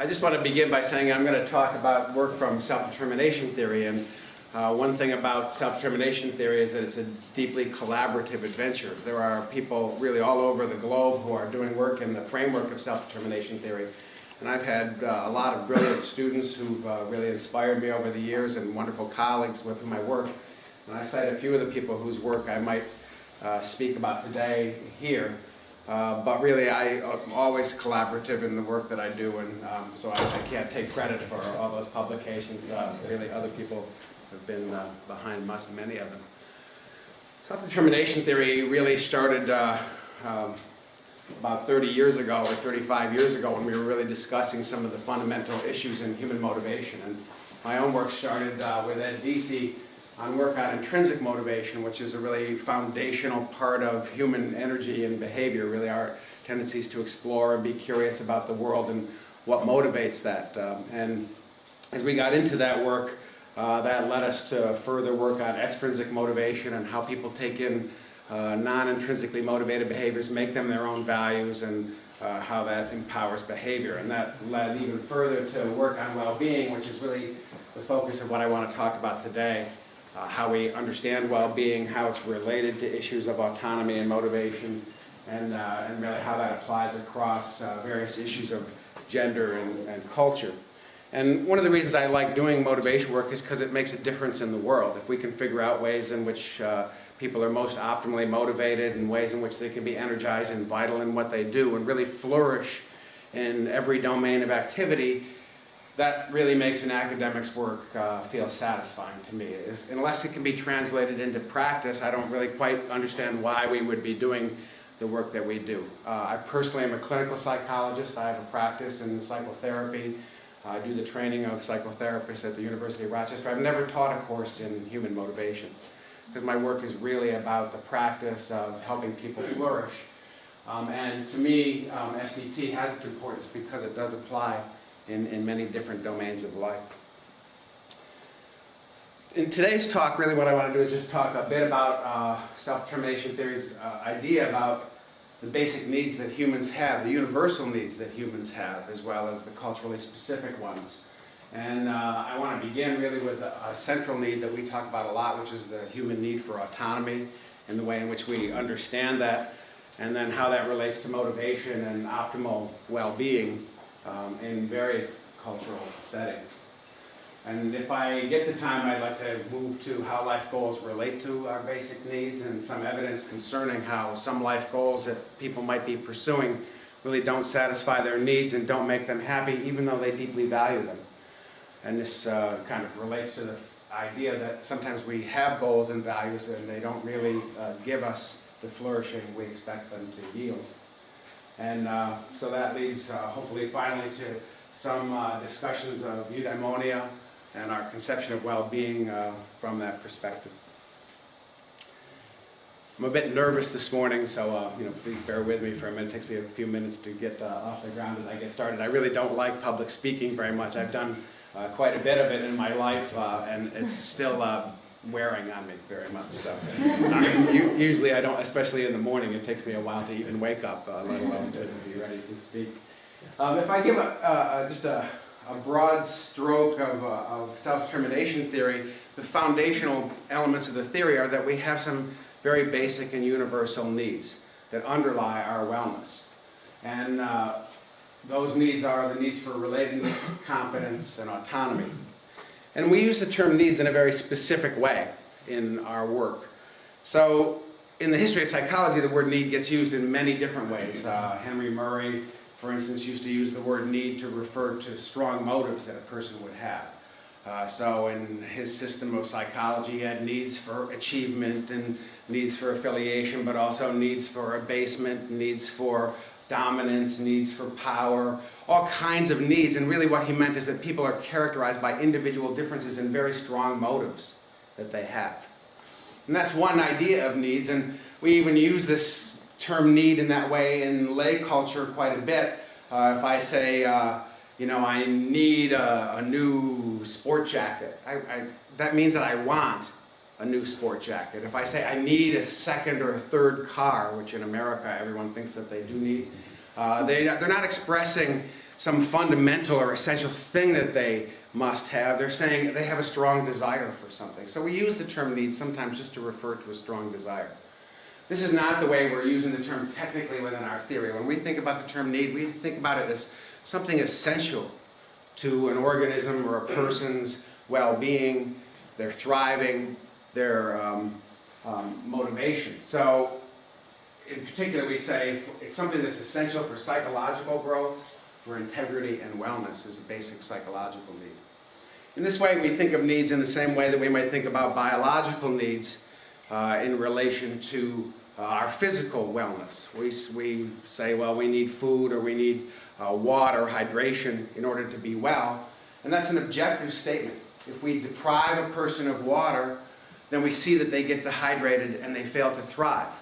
I just want to begin by saying I'm going to talk about work from self-determination theory. And one thing about self-determination theory is that it's a deeply collaborative adventure. There are people really all over the globe who are doing work in the framework of self-determination theory. And I've had a lot of brilliant students who've really inspired me over the years, and wonderful colleagues with whom I work. And I cite a few of the people whose work I might speak about today here. But really, I'm always collaborative in the work that I do, and so I can't take credit for all those publications. Really, other people have been behind many of them. Self-determination theory really started about 30 years ago, or 35 years ago, when we were really discussing some of the fundamental issues in human motivation. And my own work started with Ed Deasy on work on intrinsic motivation, which is a really foundational part of human energy and behavior, really our tendencies to explore and be curious about the world and what motivates that. And as we got into that work, that led us to further work on extrinsic motivation and how people take in non-intrinsically motivated behaviors, make them their own values, and how that empowers behavior. And that led even further to work on well-being, which is really the focus of what I want to talk about today. How we understand well-being, how it's related to issues of autonomy and motivation, and really how that applies across various issues of gender and culture. And one of the reasons I like doing motivation work is because it makes a difference in the world. If we can figure out ways in which people are most optimally motivated, and ways in which they can be energized and vital in what they do, and really flourish in every domain of activity, that really makes an academic's work feel satisfying to me. Unless it can be translated into practice, I don't really quite understand why we would be doing the work that we do. I personally am a clinical psychologist. I have a practice in psychotherapy. I do the training of psychotherapists at the University of Rochester. I've never taught a course in human motivation, because my work is really about the practice of helping people flourish. And to me, SDT has its importance because it does apply in many different domains of life. In today's talk, really what I want to do is just talk a bit about self-determination theory's idea about the basic needs that humans have, the universal needs that humans have, as well as the culturally specific ones. And I want to begin really with a central need that we talk about a lot, which is the human need for autonomy, and the way in which we understand that, and then how that relates to motivation and optimal well-being in varied cultural settings. And if I get the time, I'd like to move to how life goals relate to our basic needs, and some evidence concerning how some life goals that people might be pursuing really don't satisfy their needs and don't make them happy, even though they deeply value them. And this kind of relates to the idea that sometimes we have goals and values and they don't really give us the flourishing we expect them to yield. And so that leads, hopefully, finally to some discussions of eudaimonia and our conception of well-being from that perspective. I'm a bit nervous this morning, so please bear with me for a minute. It takes me a few minutes to get off the ground as I get started. I really don't like public speaking very much. I've done quite a bit of it in my life, and it's still wearing on me very much. So usually I don't, especially in the morning, it takes me a while to even wake up, let alone to be ready to speak. If I give just a broad stroke of self-determination theory, the foundational elements of the theory are that we have some very basic and universal needs that underlie our wellness. And those needs are the needs for relatedness, competence, and autonomy. And we use the term needs in a very specific way in our work. So in the history of psychology, the word need gets used in many different ways. Henry Murray, for instance, used to use the word need to refer to strong motives that a person would have. So in his system of psychology, he had needs for achievement and needs for affiliation, but also needs for abasement, needs for dominance, needs for power, all kinds of needs. And really what he meant is that people are characterized by individual differences and very strong motives that they have. And that's one idea of needs, and we even use this term need in that way in lay culture quite a bit. If I say, I need a new sport jacket, that means that I want a new sport jacket. If I say I need a second or a third car, which in America everyone thinks that they do need, they're not expressing some fundamental or essential thing that they must have. They're saying they have a strong desire for something. So we use the term needs sometimes just to refer to a strong desire. This is not the way we're using the term technically within our theory. When we think about the term need, we think about it as something essential to an organism or a person's well-being, their thriving, their motivation. So in particular, we say it's something that's essential for psychological growth, for integrity and wellness is a basic psychological need. In this way, we think of needs in the same way that we might think about biological needs in relation to our physical wellness. We say, well, we need food or we need water, hydration in order to be well, and that's an objective statement. If we deprive a person of water, then we see that they get dehydrated and they fail to thrive.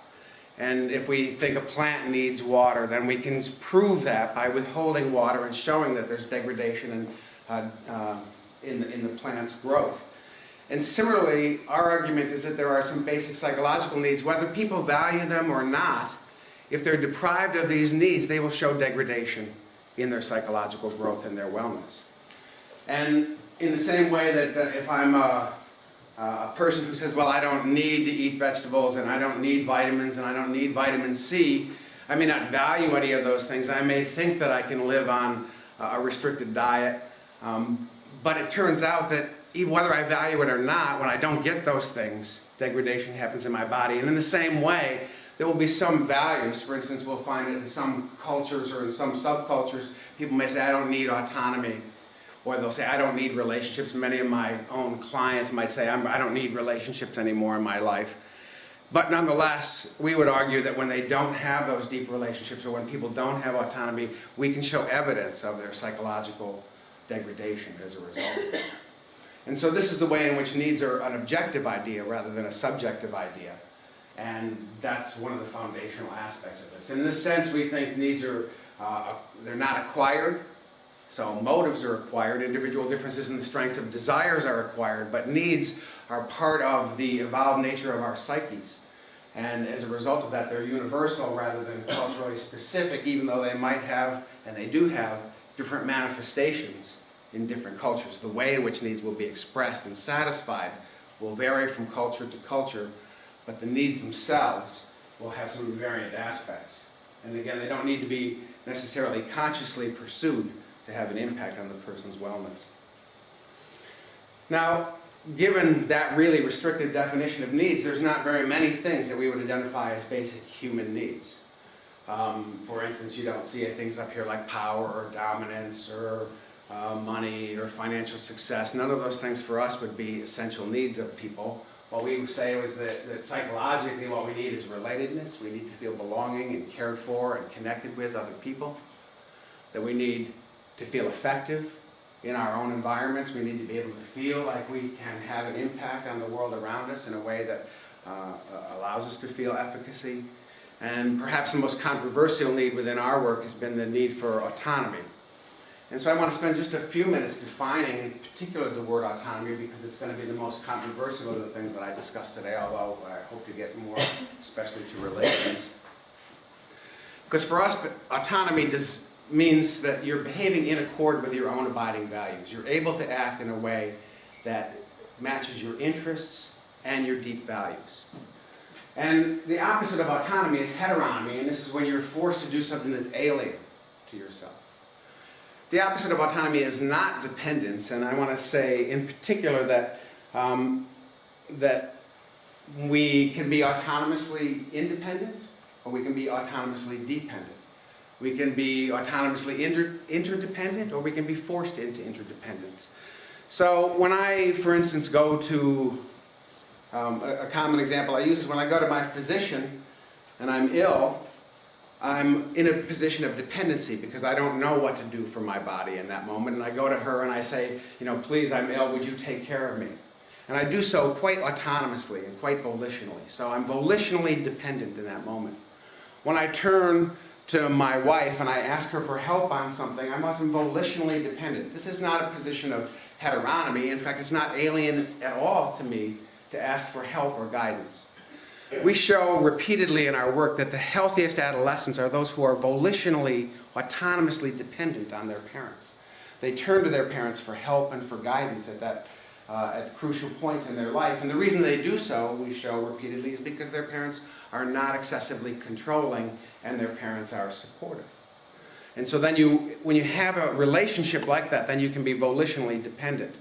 And if we think a plant needs water, then we can prove that by withholding water and showing that there's degradation in the plant's growth. And similarly, our argument is that there are some basic psychological needs, whether people value them or not. If they're deprived of these needs, they will show degradation in their psychological growth and their wellness. And in the same way that if I'm a person who says, well, I don't need to eat vegetables and I don't need vitamins and I don't need vitamin C, I may not value any of those things. I may think that I can live on a restricted diet, but it turns out that whether I value it or not, when I don't get those things, degradation happens in my body. And in the same way, there will be some values. For instance, we'll find it in some cultures or in some subcultures, people may say, I don't need autonomy. Or they'll say, I don't need relationships. Many of my own clients might say, I don't need relationships anymore in my life. But nonetheless, we would argue that when they don't have those deep relationships or when people don't have autonomy, we can show evidence of their psychological degradation as a result of it. And so this is the way in which needs are an objective idea rather than a subjective idea. And that's one of the foundational aspects of this. In this sense, we think needs are, they're not acquired. So motives are acquired, individual differences in the strengths of desires are acquired, but needs are part of the evolved nature of our psyches. And as a result of that, they're universal rather than culturally specific, even though they might have, and they do have, different manifestations in different cultures. The way in which needs will be expressed and satisfied will vary from culture to culture, but the needs themselves will have some variant aspects. And again, they don't need to be necessarily consciously pursued to have an impact on the person's wellness. Now, given that really restrictive definition of needs, there's not very many things that we would identify as basic human needs. For instance, you don't see things up here like power or dominance or money or financial success. None of those things for us would be essential needs of people. What we would say was that psychologically what we need is relatedness. We need to feel belonging and cared for and connected with other people. That we need to feel effective in our own environments. We need to be able to feel like we can have an impact on the world around us in a way that allows us to feel efficacy. And perhaps the most controversial need within our work has been the need for autonomy. And so I want to spend just a few minutes defining in particular the word autonomy because it's going to be the most controversial of the things that I discussed today, although I hope to get more especially to relations. Because for us, autonomy means that you're behaving in accord with your own abiding values. You're able to act in a way that matches your interests and your deep values. And the opposite of autonomy is heteronomy, and this is when you're forced to do something that's alien to yourself. The opposite of autonomy is not dependence, and I want to say in particular that, that we can be autonomously independent or we can be autonomously dependent. We can be autonomously interdependent or we can be forced into interdependence. So when I, for instance, go to, a common example I use is when I go to my physician and I'm ill, I'm in a position of dependency because I don't know what to do for my body in that moment. And I go to her and I say, please, I'm ill, would you take care of me? And I do so quite autonomously and quite volitionally. So I'm volitionally dependent in that moment. When I turn to my wife and I ask her for help on something, I'm often volitionally dependent. This is not a position of heteronomy. In fact, it's not alien at all to me to ask for help or guidance. We show repeatedly in our work that the healthiest adolescents are those who are volitionally, autonomously dependent on their parents. They turn to their parents for help and for guidance at crucial points in their life. And the reason they do so, we show repeatedly, is because their parents are not excessively controlling and their parents are supportive. And so then when you have a relationship like that, then you can be volitionally dependent.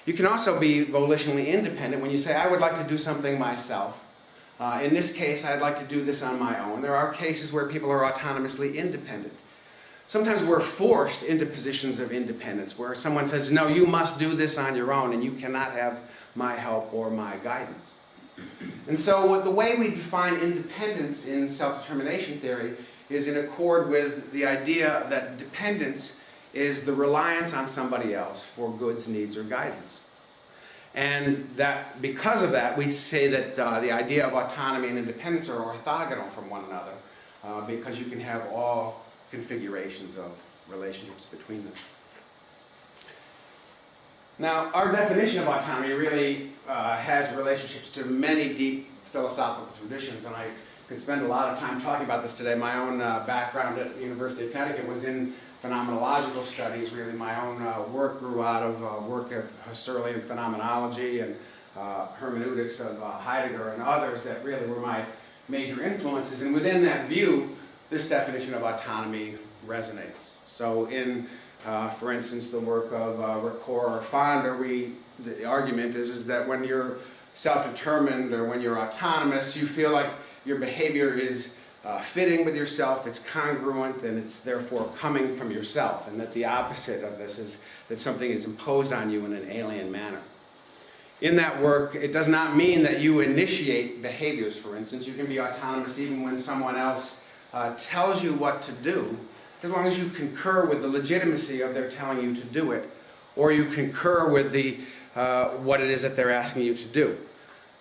You can also be volitionally independent when you say, I would like to do something myself. In this case, I'd like to do this on my own. There are cases where people are autonomously independent. Sometimes we're forced into positions of independence where someone says, no, you must do this on your own and you cannot have my help or my guidance. And so the way we define independence in self-determination theory is in accord with the idea that dependence is the reliance on somebody else for goods, needs, or guidance. And that because of that, we say that the idea of autonomy and independence are orthogonal from one another because you can have all configurations of relationships between them. Now, our definition of autonomy really has relationships to many deep philosophical traditions, and I could spend a lot of time talking about this today. My own background at the University of Connecticut was in phenomenological studies. Really, my own work grew out of work of Husserlian phenomenology and hermeneutics of Heidegger and others that really were my major influences. And within that view, this definition of autonomy resonates. So in, for instance, the work of Ricoeur or Fonder, the argument is that when you're self-determined or when you're autonomous, you feel like your behavior is fitting with yourself, it's congruent, and it's therefore coming from yourself, and that the opposite of this is that something is imposed on you in an alien manner. In that work, it does not mean that you initiate behaviors, for instance. You can be autonomous even when someone else tells you what to do, as long as you concur with the legitimacy of their telling you to do it, or you concur with what it is that they're asking you to do.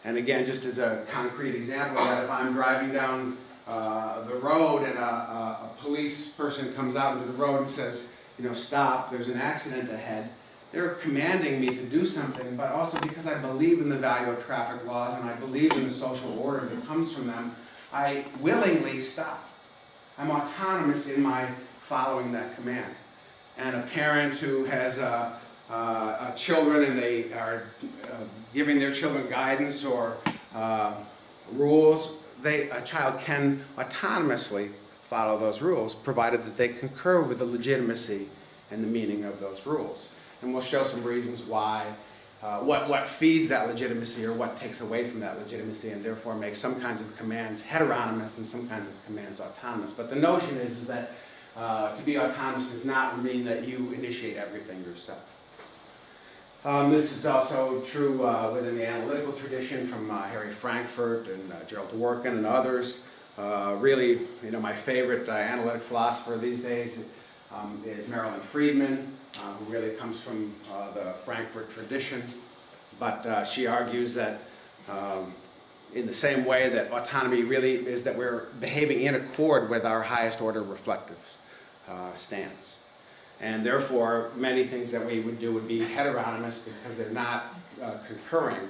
And again, just as a concrete example of that, if I'm driving down the road and a police person comes out into the road and says, stop, there's an accident ahead, they're commanding me to do something, but also because I believe in the value of traffic laws and I believe in the social order that comes from them, I willingly stop. I'm autonomous in my following that command. And a parent who has children and they are giving their children guidance or rules, a child can autonomously follow those rules, provided that they concur with the legitimacy and the meaning of those rules. And we'll show some reasons why, what feeds that legitimacy or what takes away from that legitimacy and therefore makes some kinds of commands heteronymous and some kinds of commands autonomous. But the notion is that to be autonomous does not mean that you initiate everything yourself. This is also true within the analytical tradition from Harry Frankfurt and Gerald Dworkin and others. Really, my favorite analytic philosopher these days is Marilyn Friedman, who really comes from the Frankfurt tradition. But she argues that in the same way that autonomy really is that we're behaving in accord with our highest order reflective stance. And therefore, many things that we would do would be heteronymous because they're not concurring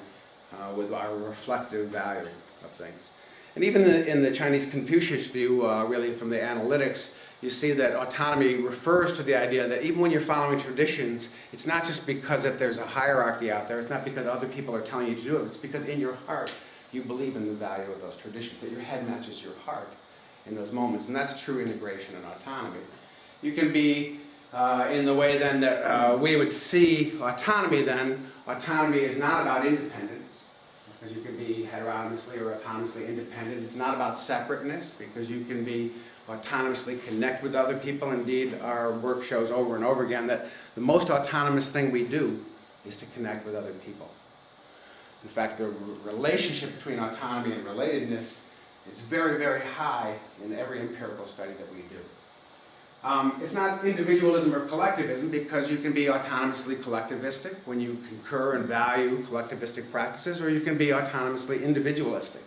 with our reflective value of things. And even in the Chinese Confucius view, really from the analytics, you see that autonomy refers to the idea that even when you're following traditions, it's not just because that there's a hierarchy out there, it's not because other people are telling you to do it, it's because in your heart you believe in the value of those traditions, that your head matches your heart in those moments. And that's true integration and autonomy. You can be in the way then that we would see autonomy then, autonomy is not about independence, because you can be heteronomously or autonomously independent. It's not about separateness, because you can be autonomously connect with other people. Indeed, our work shows over and over again that the most autonomous thing we do is to connect with other people. In fact, the relationship between autonomy and relatedness is very, very high in every empirical study that we do. It's not individualism or collectivism, because you can be autonomously collectivistic when you concur and value collectivistic practices, or you can be autonomously individualistic.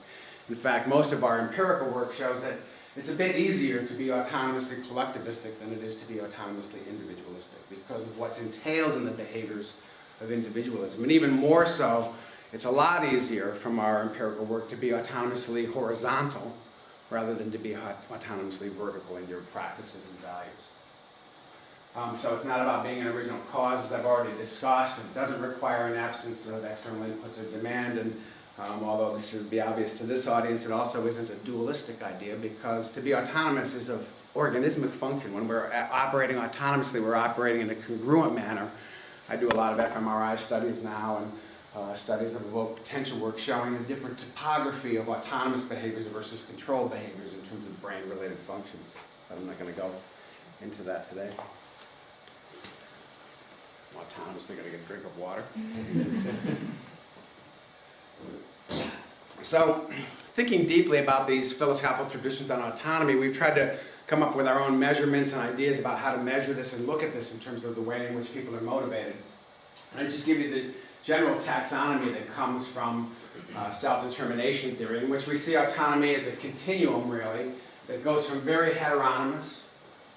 In fact, most of our empirical work shows that it's a bit easier to be autonomously collectivistic than it is to be autonomously individualistic because of what's entailed in the behaviors of individualism. And even more so It's a lot easier from our empirical work to be autonomously horizontal rather than to be autonomously vertical in your practices and values. So it's not about being an original cause, as I've already discussed. It doesn't require an absence of external inputs or demand, and although this should be obvious to this audience, it also isn't a dualistic idea, because to be autonomous is of organismic function. When we're operating autonomously, we're operating in a congruent manner. I do a lot of fMRI studies now, and studies of evoked potential work showing the different topography of autonomous behaviors versus controlled behaviors in terms of brain-related functions. But I'm not going to go into that today. I'm autonomously going to get a drink of water. So, thinking deeply about these philosophical traditions on autonomy, we've tried to come up with our own measurements and ideas about how to measure this and look at this in terms of the way in which people are motivated. And I just give you the general taxonomy that comes from self-determination theory, in which we see autonomy as a continuum, really, that goes from very heteronymous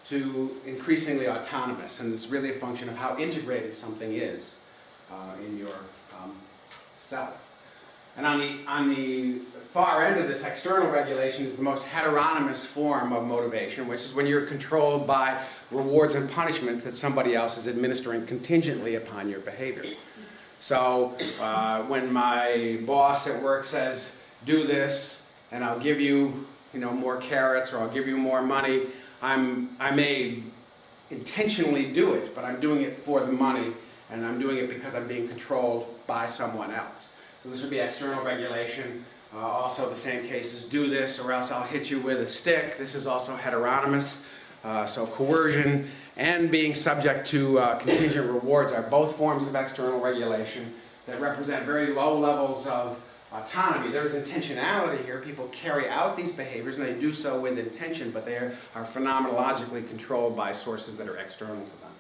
to increasingly autonomous. And it's really a function of how integrated something is in your self. And on the far end of this, external regulation is the most heteronymous form of motivation, which is when you're controlled by rewards and punishments that somebody else is administering contingently upon your behavior. So when my boss at work says, do this, and I'll give you, more carrots, or I'll give you more money, I may intentionally do it, but I'm doing it for the money, and I'm doing it because I'm being controlled by someone else. So this would be external regulation. Also the same cases, do this or else I'll hit you with a stick. This is also heteronymous. So coercion and being subject to contingent rewards are both forms of external regulation that represent very low levels of autonomy. There's intentionality here. People carry out these behaviors and they do so with intention, but they are phenomenologically controlled by sources that are external to them.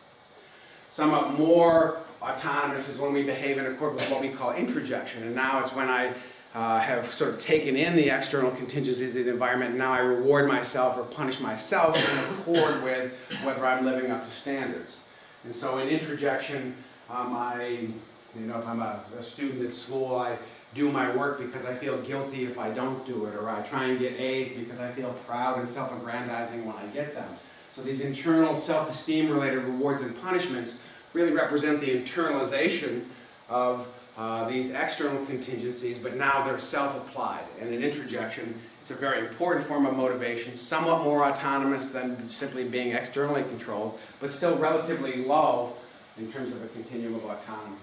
Somewhat more autonomous is when we behave in accord with what we call introjection, and now it's when I have sort of taken in the external contingencies of the environment, and now I reward myself or punish myself in accord with whether I'm living up to standards. And so in introjection, if I'm a student at school, I do my work because I feel guilty if I don't do it, or I try and get A's because I feel proud and self-aggrandizing when I get them. So these internal self-esteem related rewards and punishments really represent the internalization of these external contingencies, but now they're self-applied. And in introjection, it's a very important form of motivation, somewhat more autonomous than simply being externally controlled, but still relatively low in terms of a continuum of autonomy.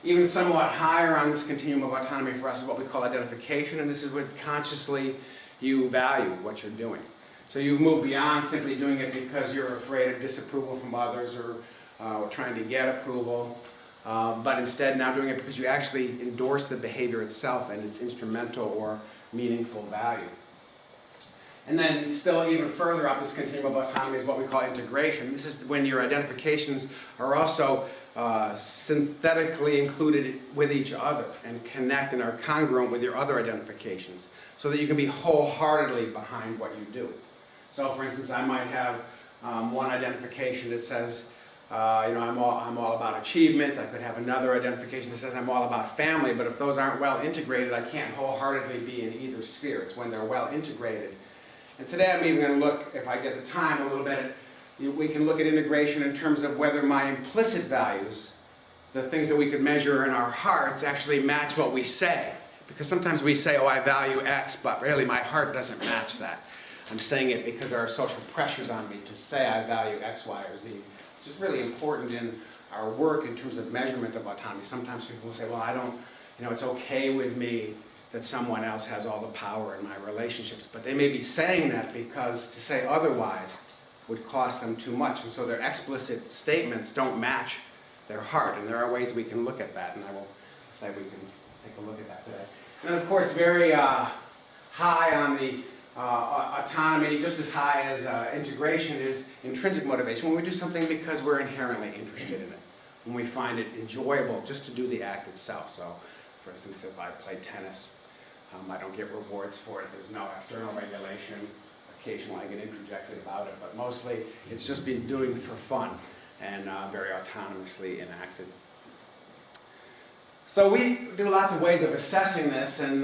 Even somewhat higher on this continuum of autonomy for us is what we call identification, and this is when consciously you value what you're doing. So you move beyond simply doing it because you're afraid of disapproval from others or trying to get approval, but instead now doing it because you actually endorse the behavior itself and its instrumental or meaningful value. And then still even further up this continuum of autonomy is what we call integration. This is when your identifications are also synthetically included with each other and connect and are congruent with your other identifications so that you can be wholeheartedly behind what you do. So for instance, I might have one identification that says, I'm all about achievement. I could have another identification that says I'm all about family, but if those aren't well integrated, I can't wholeheartedly be in either sphere. It's when they're well integrated. And today I'm even going to look, if I get the time, a little bit, we can look at integration in terms of whether my implicit values, the things that we could measure in our hearts, actually match what we say. Because sometimes we say, oh, I value X, but really my heart doesn't match that. I'm saying it because there are social pressures on me to say I value X, Y, or Z. Which is really important in our work in terms of measurement of autonomy. Sometimes people will say, well, I don't, it's okay with me that someone else has all the power in my relationships. But they may be saying that because to say otherwise would cost them too much. And so their explicit statements don't match their heart. And there are ways we can look at that. And I will say we can take a look at that today. And then, of course, very high on the autonomy, just as high as integration, is intrinsic motivation. When we do something because we're inherently interested in it. When we find it enjoyable just to do the act itself. So, for instance, if I play tennis, I don't get rewards for it. There's no external regulation. Occasionally I get introjected about it, but mostly it's just being doing for fun and very autonomously enacted. So we do lots of ways of assessing this, and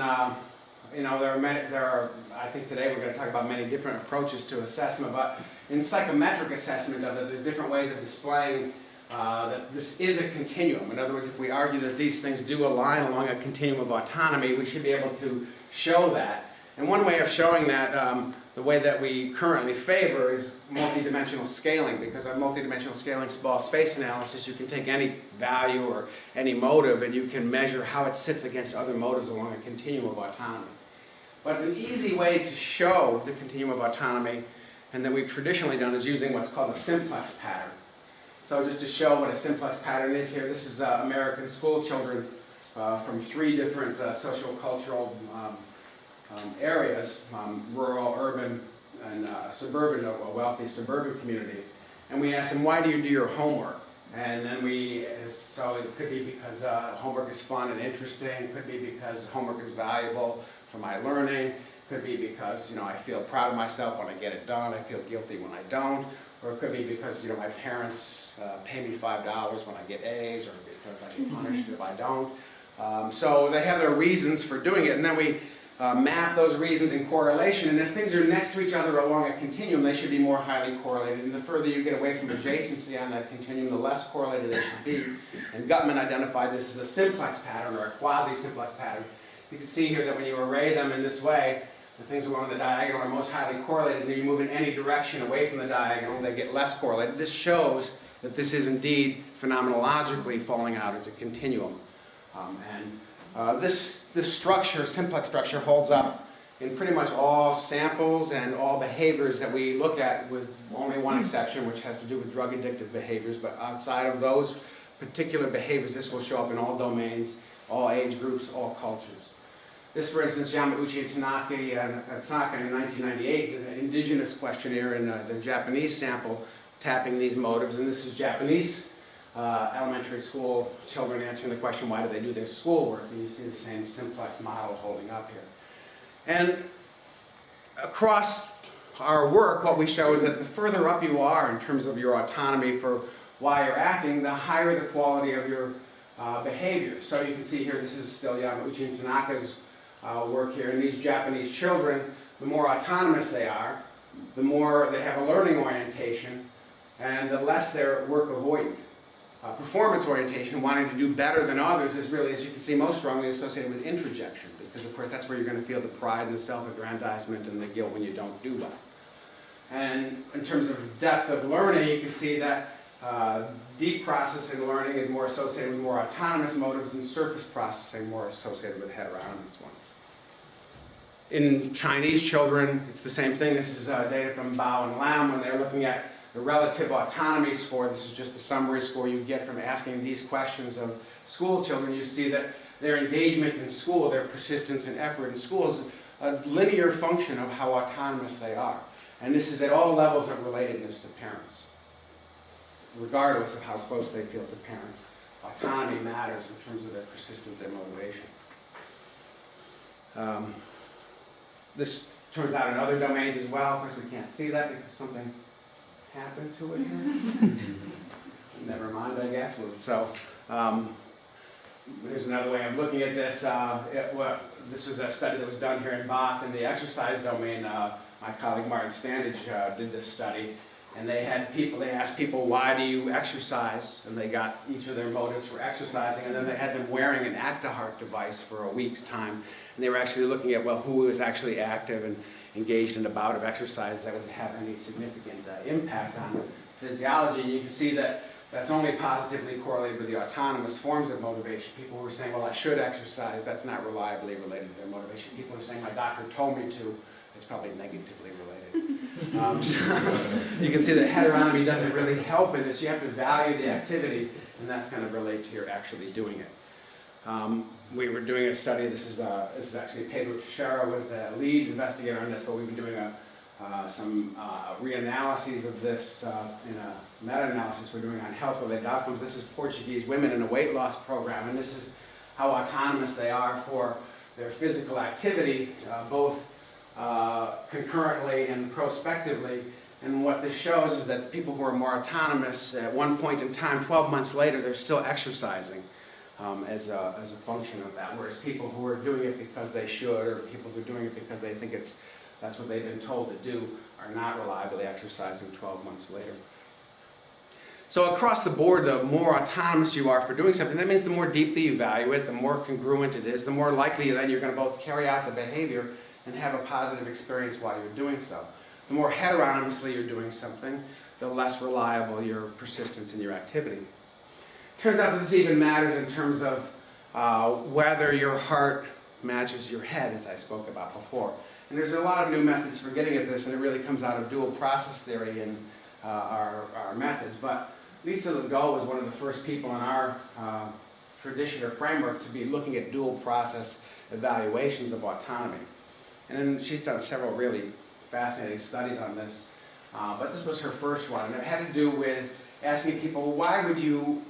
you know, there are, I think today we're going to talk about many different approaches to assessment, but in psychometric assessment of it, there's different ways of displaying that this is a continuum. In other words, if we argue that these things do align along a continuum of autonomy, we should be able to show that. And one way of showing that, the way that we currently favor is multidimensional scaling, because on multidimensional scaling small space analysis, you can take any value or any motive and you can measure how it sits against other motives along a continuum of autonomy. But an easy way to show the continuum of autonomy, and that we've traditionally done, is using what's called a simplex pattern. So just to show what a simplex pattern is here, this is American school children from 3 different socio-cultural areas, rural, urban, and suburban, a wealthy suburban community. And we asked them, why do you do your homework? And then so it could be because homework is fun and interesting, it could be because homework is valuable for my learning, could be because, you know, I feel proud of myself when I get it done, I feel guilty when I don't, or it could be because, you know, my parents pay me $5 when I get A's, or because I get punished if I don't. So they have their reasons for doing it, and then we map those reasons in correlation, and if things are next to each other along a continuum, they should be more highly correlated, and the further you get away from adjacency on that continuum, the less correlated they should be. And Gutman identified this as a simplex pattern, or a quasi-simplex pattern. You can see here that when you array them in this way, the things along the diagonal are most highly correlated, and you move in any direction away from the diagonal, they get less correlated. This shows that this is indeed phenomenologically falling out as a continuum. This structure, simplex structure, holds up in pretty much all samples and all behaviors that we look at, with only one exception, which has to do with drug addictive behaviors. But outside of those particular behaviors, this will show up in all domains, all age groups, all cultures. This, for instance, Yamauchi and Tanaka in 1998 did an indigenous questionnaire in the Japanese sample, tapping these motives, and this is Japanese elementary school children answering the question, why do they do their schoolwork? And you see the same simplex model holding up here. And across our work, what we show is that the further up you are in terms of your autonomy for why you're acting, the higher the quality of your behavior. So you can see here, this is still Yamauchi and Tanaka's work here. And these Japanese children, the more autonomous they are, the more they have a learning orientation, and the less they're work avoidant. Performance orientation, wanting to do better than others, is really, as you can see, most strongly associated with introjection, because of course that's where you're going to feel the pride and the self-aggrandizement and the guilt when you don't do well. And in terms of depth of learning, you can see that deep processing learning is more associated with more autonomous motives, and surface processing more associated with heteronomous ones. In Chinese children, it's the same thing. This is data from Bao and Lam when they're looking at the relative autonomy score. This is just the summary score you get from asking these questions of school children. You see that their engagement in school, their persistence and effort in school, is a linear function of how autonomous they are. And this is at all levels of relatedness to parents, regardless of how close they feel to parents. Autonomy matters in terms of their persistence and motivation. This turns out in other domains as well. Of course, we can't see that because something happened to it here. Never mind, I guess. So here's another way of looking at this. This was a study that was done here in Bath in the exercise domain. My colleague Martin Standage did this study, and they asked people, why do you exercise? And they got each of their motives for exercising, and then they had them wearing an act-to-heart device for a week's time. And they were actually looking at, well, who was actually active and engaged in a bout of exercise that would have any significant impact on physiology. And you can see that that's only positively correlated with the autonomous forms of motivation. People who were saying, well, I should exercise, that's not reliably related to their motivation. People who are saying, my doctor told me to, it's probably negatively related. So you can see that heteronomy doesn't really help in this. You have to value the activity, and that's going to relate to your actually doing it. We were doing a study, this is actually Pedro Teixeira was the lead investigator on this, but we've been doing some reanalyses of this in a meta-analysis we're doing on health-related outcomes. This is Portuguese women in a weight loss program, and this is how autonomous they are for their physical activity, both concurrently and prospectively. And what this shows is that people who are more autonomous at one point in time, 12 months later, they're still exercising. as a function of that, whereas people who are doing it because they should, or people who are doing it because they think that's what they've been told to do, are not reliably exercising 12 months later. So across the board, the more autonomous you are for doing something, that means the more deeply you value it, the more congruent it is, the more likely then you're going to both carry out the behavior and have a positive experience while you're doing so. The more heteronomously you're doing something, the less reliable your persistence in your activity. Turns out that this even matters in terms of whether your heart matches your head, as I spoke about before. And there's a lot of new methods for getting at this, and it really comes out of dual process theory in our methods. But Lisa Legault was one of the first people in our tradition or framework to be looking at dual process evaluations of autonomy. And she's done several really fascinating studies on this, but this was her first one, and it had to do with asking people, why would you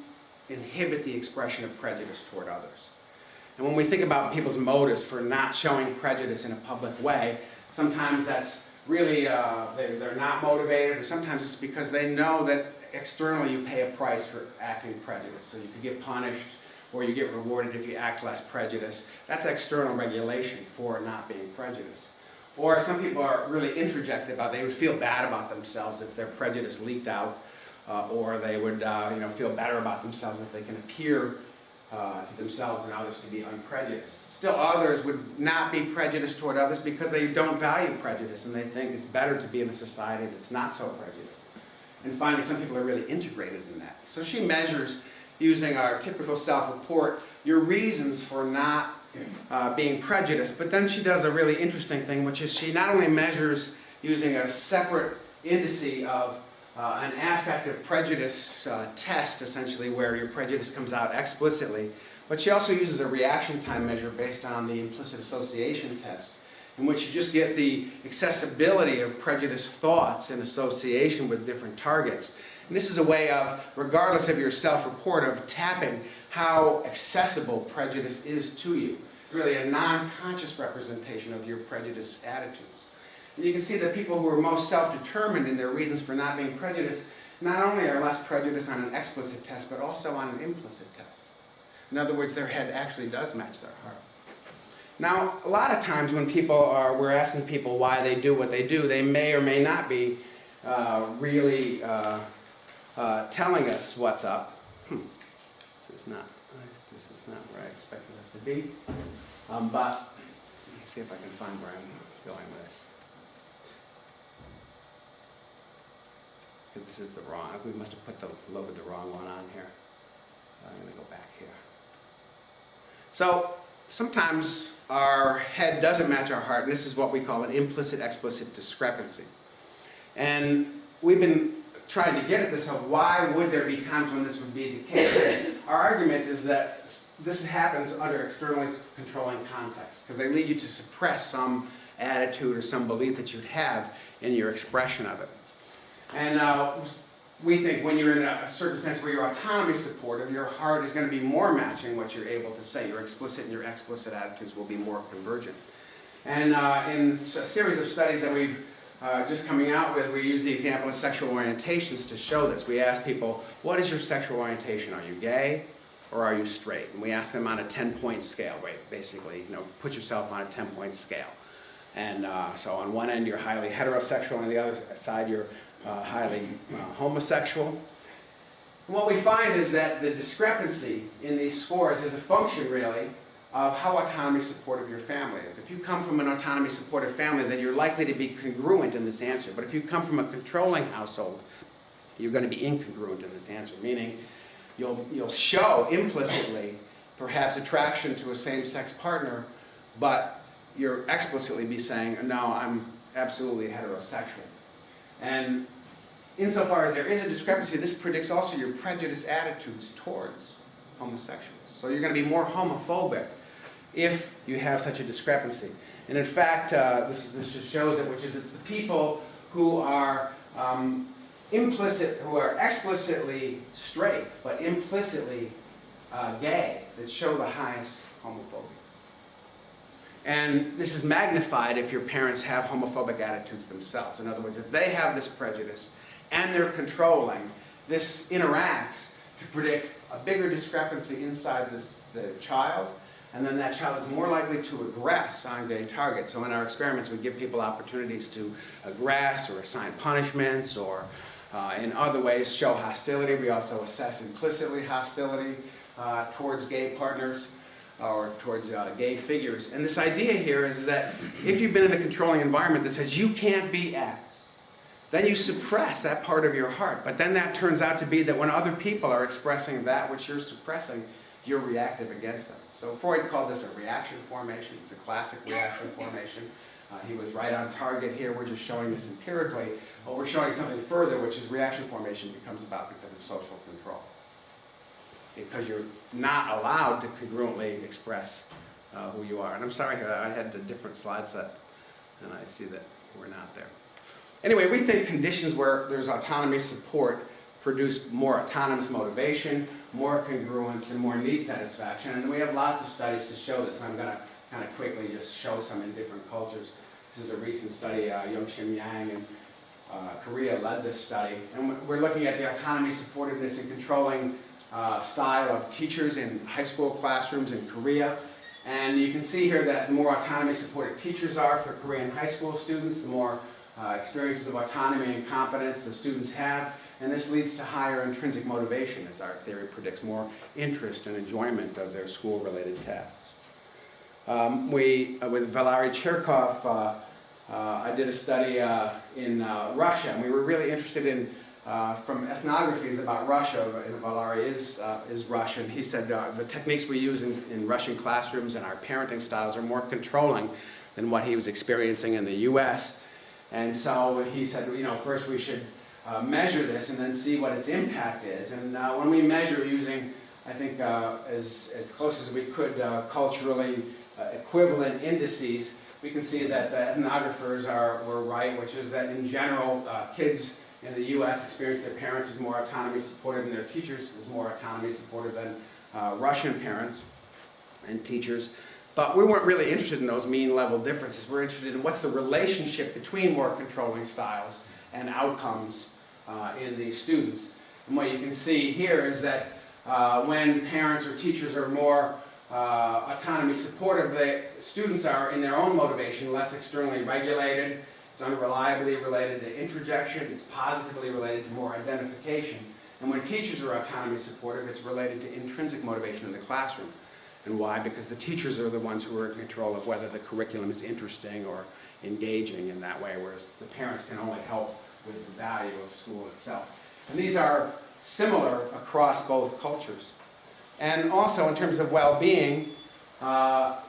inhibit the expression of prejudice toward others? And when we think about people's motives for not showing prejudice in a public way, sometimes that's really, they're not motivated, or sometimes it's because they know that externally you pay a price for acting prejudiced. So you could get punished, or you get rewarded if you act less prejudiced. That's external regulation for not being prejudiced. Or some people are really introjected about, they would feel bad about themselves if their prejudice leaked out, or they would feel better about themselves if they can appear to themselves and others to be unprejudiced. Still others would not be prejudiced toward others because they don't value prejudice, and they think it's better to be in a society that's not so prejudiced. And finally, some people are really integrated in that. So she measures, using our typical self-report, your reasons for not being prejudiced, but then she does a really interesting thing, which is she not only measures using a separate indice of an affective prejudice test, essentially, where your prejudice comes out explicitly, but she also uses a reaction time measure based on the implicit association test, in which you just get the accessibility of prejudiced thoughts in association with different targets. And this is a way of, regardless of your self-report, of tapping how accessible prejudice is to you. Really a non-conscious representation of your prejudiced attitudes. And you can see that people who are most self-determined in their reasons for not being prejudiced not only are less prejudiced on an explicit test, but also on an implicit test. In other words, their head actually does match their heart. Now, a lot of times when we're asking people why they do what they do, they may or may not be really telling us what's up. This is not where I expected this to be. But let me see if I can find where I'm going with this. Because this is the wrong, we must have loaded the wrong one on here. I'm going to go back here. So sometimes our head doesn't match our heart, and this is what we call an implicit-explicit discrepancy. And we've been trying to get at this of why would there be times when this would be the case. Our argument is that this happens under externally controlling context, because they lead you to suppress some attitude or some belief that you'd have in your expression of it. And we think when you're in a circumstance where your autonomy is supportive, your heart is going to be more matching what you're able to say. Your explicit and your explicit attitudes will be more convergent. And in a series of studies that we've just coming out with, we use the example of sexual orientations to show this. We ask people, what is your sexual orientation? Are you gay or are you straight? And we ask them on a 10-point scale, right? Basically, put yourself on a 10-point scale. And so on one end, you're highly heterosexual, on the other side, you're highly homosexual. And what we find is that the discrepancy in these scores is a function, really, of how autonomy supportive your family is. If you come from an autonomy supportive family, then you're likely to be congruent in this answer. But if you come from a controlling household, you're going to be incongruent in this answer, meaning you'll show implicitly perhaps attraction to a same-sex partner, but you'll explicitly be saying, no, I'm absolutely heterosexual. And insofar as there is a discrepancy, this predicts also your prejudiced attitudes towards homosexuals. So you're going to be more homophobic if you have such a discrepancy. And in fact, this just shows it, which is it's the people who are who are explicitly straight, but implicitly gay, that show the highest homophobia. And this is magnified if your parents have homophobic attitudes themselves. In other words, if they have this prejudice and they're controlling, this interacts to predict a bigger discrepancy inside the child, and then that child is more likely to aggress on getting targets. So in our experiments, we give people opportunities to aggress or assign punishments or in other ways show hostility. We also assess implicitly hostility towards gay partners or towards gay figures. And this idea here is that if you've been in a controlling environment that says you can't be X, then you suppress that part of your heart. But then that turns out to be that when other people are expressing that which you're suppressing, you're reactive against them. So Freud called this a reaction formation. It's a classic reaction formation. He was right on target here. We're just showing this empirically, but we're showing something further, which is reaction formation becomes about because of social control. Because you're not allowed to congruently express who you are. And I'm sorry, I had a different slide set, and I see that we're not there. Anyway, we think conditions where there's autonomy support produce more autonomous motivation, more congruence, and more need satisfaction. And we have lots of studies to show this. And I'm going to kind of quickly just show some in different cultures. This is a recent study. Young-Chim Yang in Korea led this study. And we're looking at the autonomy supportiveness and controlling style of teachers in high school classrooms in Korea. And you can see here that the more autonomy supported teachers are for Korean high school students, the more experiences of autonomy and competence the students have. And this leads to higher intrinsic motivation, as our theory predicts, more interest and enjoyment of their school-related tasks. With Valery Cherkov, I did a study in Russia, and we were really interested in, from ethnographies about Russia, and Valery is Russian. He said the techniques we use in Russian classrooms and our parenting styles are more controlling than what he was experiencing in the US. And so he said, first we should measure this and then see what its impact is. And when we measure using, I think, as close as we could culturally equivalent indices, we can see that ethnographers were right, which is that in general, kids in the U.S. experience their parents as more autonomy supportive and their teachers as more autonomy supportive than Russian parents and teachers. But we weren't really interested in those mean level differences. We're interested in what's the relationship between more controlling styles and outcomes in these students. And what you can see here is that when parents or teachers are more autonomy supportive, the students are in their own motivation less externally regulated. It's unreliably related to introjection. It's positively related to more identification. And when teachers are autonomy supportive, it's related to intrinsic motivation in the classroom. And why? Because the teachers are the ones who are in control of whether the curriculum is interesting or engaging in that way, whereas the parents can only help with the value of school itself. And these are similar across both cultures. And also in terms of well-being,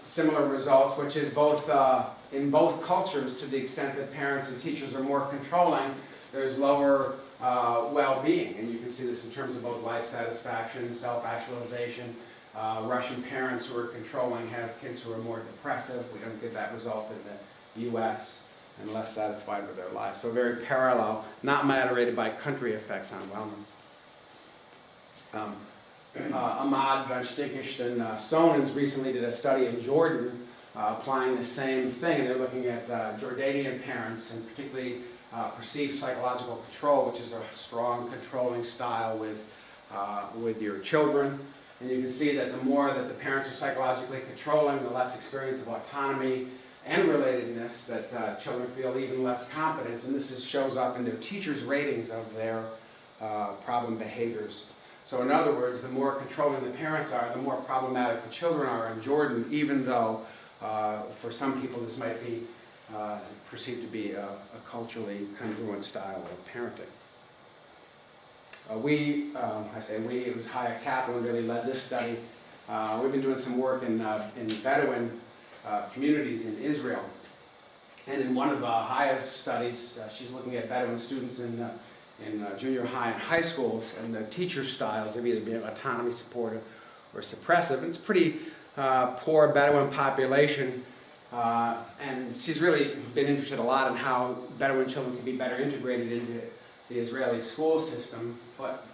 similar results, which is both in both cultures, to the extent that parents and teachers are more controlling, there's lower well-being. And you can see this in terms of both life satisfaction, self-actualization. Russian parents who are controlling have kids who are more depressive. We don't get that result in the U.S. and less satisfied with their life. So very parallel, not moderated by country effects on wellness. Ahmad van Stinkish and Sonens recently did a study in Jordan applying the same thing. They're looking at Jordanian parents and particularly perceived psychological control, which is a strong controlling style with your children. And you can see that the more that the parents are psychologically controlling, the less experience of autonomy and relatedness that children feel, even less competence. And this shows up in their teachers' ratings of their problem behaviors. So in other words, the more controlling the parents are, the more problematic the children are in Jordan, even though for some people this might be perceived to be a culturally congruent style of parenting. It was Haya Kaplan really led this study. We've been doing some work in Bedouin communities in Israel. And in one of Haya's studies, she's looking at Bedouin students in junior high and high schools, and the teacher styles have either been autonomy supportive or suppressive. And it's pretty poor Bedouin population. And she's really been interested a lot in how Bedouin children can be better integrated into the Israeli school system, but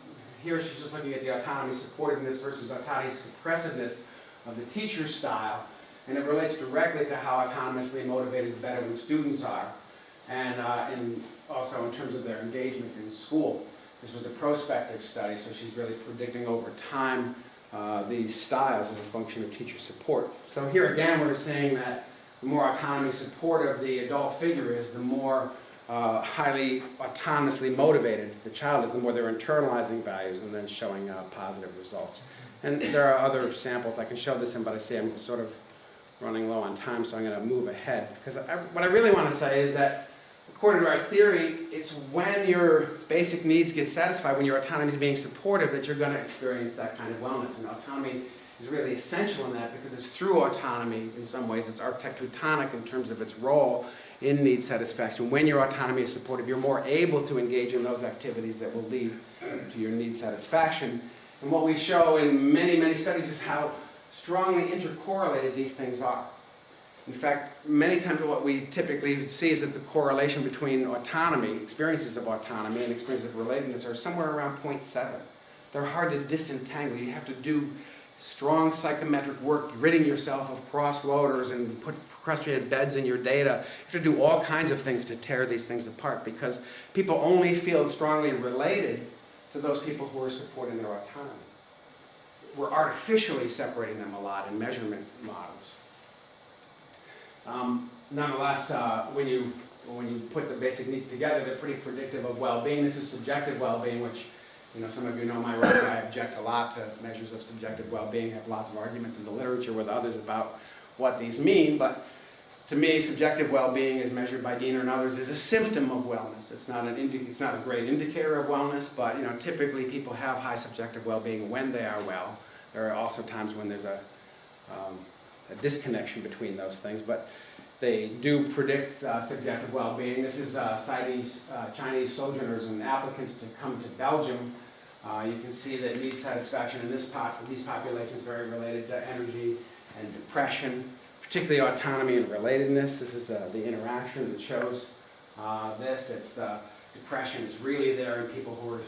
here she's just looking at the autonomy supportiveness versus autonomy suppressiveness of the teacher's style, and it relates directly to how autonomously motivated the Bedouin students are, and also in terms of their engagement in school. This was a prospective study, so she's really predicting over time these styles as a function of teacher support. So here again, we're saying that the more autonomy supportive the adult figure is, the more highly autonomously motivated the child is, the more they're internalizing values and then showing positive results. And there are other samples I can show this in, but I see I'm sort of running low on time, so I'm going to move ahead. Because what I really want to say is that, according to our theory, it's when your basic needs get satisfied, when your autonomy is being supportive, that you're going to experience that kind of wellness. And autonomy is really essential in that, because it's through autonomy, in some ways, it's architectonic in terms of its role in need satisfaction. When your autonomy is supportive, you're more able to engage in those activities that will lead to your need satisfaction. And what we show in many, many studies is how strongly intercorrelated these things are. In fact, many times what we typically see is that the correlation between autonomy, experiences of autonomy, and experiences of relatedness are somewhere around 0.7. They're hard to disentangle. You have to do strong psychometric work, ridding yourself of cross-loaders and put frustrated beds in your data. You have to do all kinds of things to tear these things apart, because people only feel strongly related to those people who are supporting their autonomy. We're artificially separating them a lot in measurement models. Nonetheless, when you put the basic needs together, they're pretty predictive of well-being. This is subjective well-being, which, some of you know my work. I object a lot to measures of subjective well-being. I have lots of arguments in the literature with others about what these mean, but to me, subjective well-being, as measured by Diener and others, is a symptom of wellness. It's not a great indicator of wellness, but typically people have high subjective well-being when they are well. There are also times when there's a disconnection between those things, but they do predict subjective well-being. This is Chinese sojourners and applicants to come to Belgium. You can see that need satisfaction in these populations is very related to energy and depression, particularly autonomy and relatedness. This is the interaction that shows this. It's the depression is really there in people who are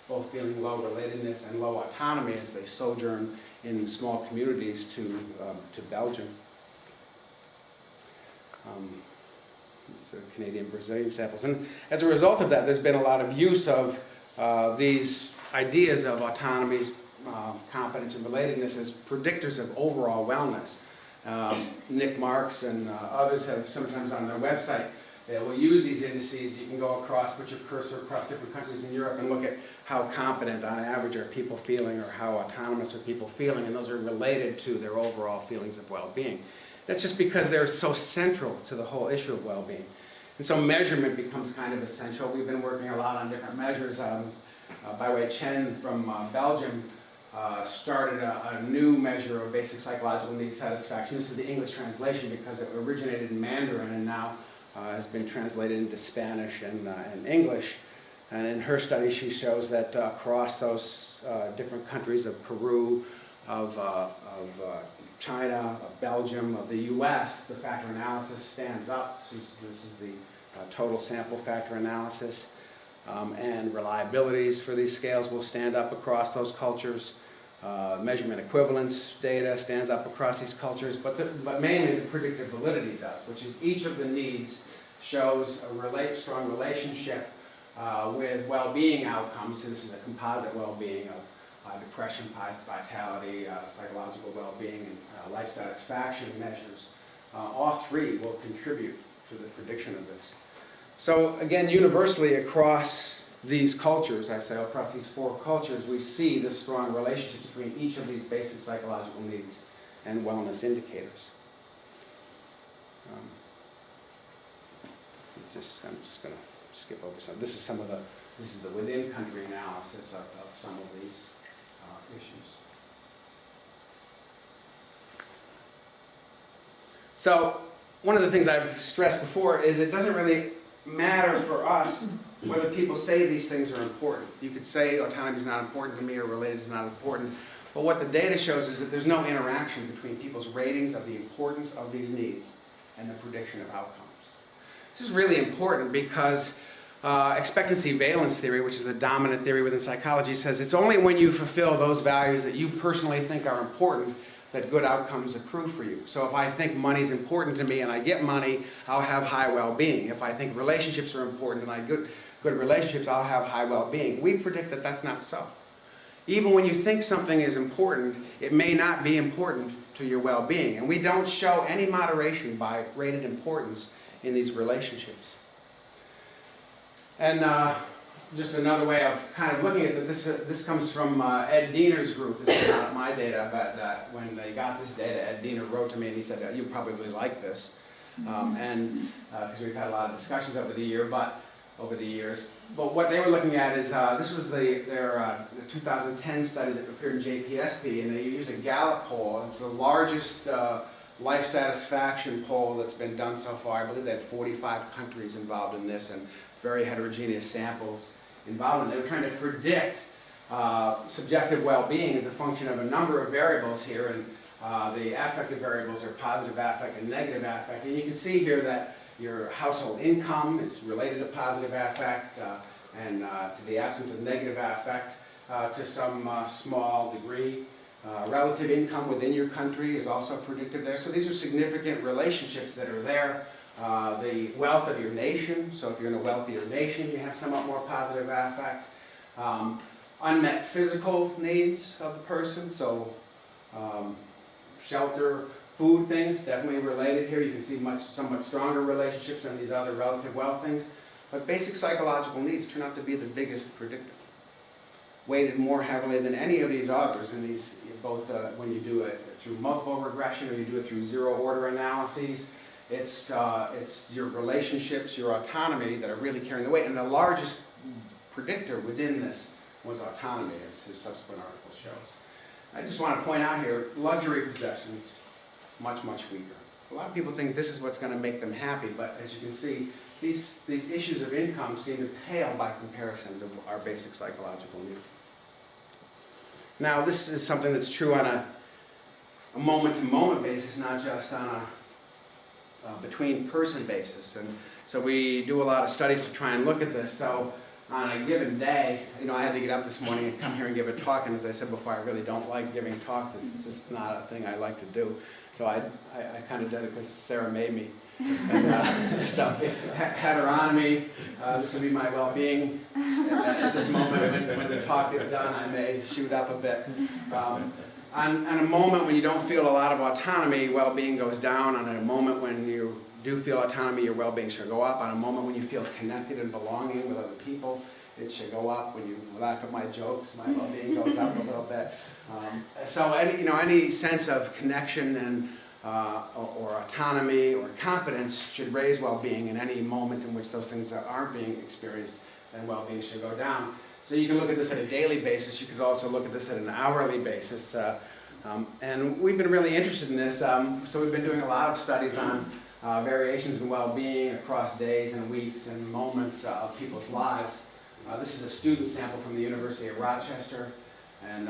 both feeling low relatedness and low autonomy as they sojourn in small communities to Belgium. It's Canadian-Brazilian samples. And as a result of that, there's been a lot of use of these ideas of autonomy, competence, and relatedness as predictors of overall wellness. Nick Marks and others have sometimes on their website, they will use these indices. You can go across, put your cursor across different countries in Europe and look at how competent on average are people feeling, or how autonomous are people feeling, and those are related to their overall feelings of well-being. That's just because they're so central to the whole issue of well-being. And so measurement becomes kind of essential. We've been working a lot on different measures. By way, Chen from Belgium started a new measure of basic psychological need satisfaction. This is the English translation because it originated in Mandarin and now has been translated into Spanish and English. And in her study, she shows that across those different countries of Peru, of China, of Belgium, of the US, the factor analysis stands up. This is the total sample factor analysis. And reliabilities for these scales will stand up across those cultures. Measurement equivalence data stands up across these cultures, but mainly the predictive validity does, which is each of the needs shows a strong relationship with well-being outcomes. So this is a composite well-being of depression, vitality, psychological well-being, and life satisfaction measures. All three will contribute to the prediction of this. So again, universally across these cultures, I say across these four cultures, we see this strong relationship between each of these basic psychological needs and wellness indicators. I'm just going to skip over some. This is the within country analysis of some of these issues. So one of the things I've stressed before is it doesn't really matter for us whether people say these things are important. You could say autonomy is not important to me or related is not important, but what the data shows is that there's no interaction between people's ratings of the importance of these needs and the prediction of outcomes. This is really important because expectancy valence theory, which is the dominant theory within psychology, says it's only when you fulfill those values that you personally think are important that good outcomes accrue for you. So if I think money is important to me and I get money, I'll have high well-being. If I think relationships are important and I good relationships, I'll have high well-being. We predict that that's not so. Even when you think something is important, it may not be important to your well-being. And we don't show any moderation by rated importance in these relationships. And just another way of kind of looking at it, this comes from Ed Diener's group. This is not my data, but when they got this data, Ed Diener wrote to me and he said, "You probably like this." Because we've had a lot of discussions over the years. But what they were looking at is, this was their 2010 study that appeared in JPSP, and they used a Gallup poll. It's the largest life satisfaction poll that's been done so far. I believe they had 45 countries involved in this and very heterogeneous samples involved. And they were trying to predict subjective well-being as a function of a number of variables here. And the affective variables are positive affect and negative affect. And you can see here that your household income is related to positive affect and to the absence of negative affect to some small degree. Relative income within your country is also predictive there. So these are significant relationships that are there. The wealth of your nation, so if you're in a wealthier nation, you have somewhat more positive affect. Unmet physical needs of the person, so shelter, food things, definitely related here. You can see somewhat stronger relationships than these other relative wealth things. But basic psychological needs turn out to be the biggest predictor. Weighted more heavily than any of these others, and these both when you do it through multiple regression or you do it through zero order analyses, it's your relationships, your autonomy that are really carrying the weight. And the largest predictor within this was autonomy, as his subsequent article shows. I just want to point out here, luxury possessions, much, much weaker. A lot of people think this is what's going to make them happy, but as you can see, these issues of income seem to pale by comparison to our basic psychological needs. Now, this is something that's true on a moment-to-moment basis, not just on a between-person basis. And so we do a lot of studies to try and look at this. So on a given day, I had to get up this morning and come here and give a talk, and as I said before, I really don't like giving talks. It's just not a thing I like to do. So I kind of did it because Sarah made me. And, so heteronomy, this would be my well-being. At this moment, when the talk is done, I may shoot up a bit. On a moment when you don't feel a lot of autonomy, well-being goes down. On a moment when you do feel autonomy, your well-being should go up. On a moment when you feel connected and belonging with other people, it should go up. When you laugh at my jokes, my well-being goes up a little bit. So any sense of connection and or autonomy or competence should raise well-being. In any moment in which those things aren't being experienced, then well-being should go down. So you can look at this at a daily basis. You could also look at this at an hourly basis. And we've been really interested in this. So we've been doing a lot of studies on variations in well-being across days and weeks and moments of people's lives. This is a student sample from the University of Rochester. And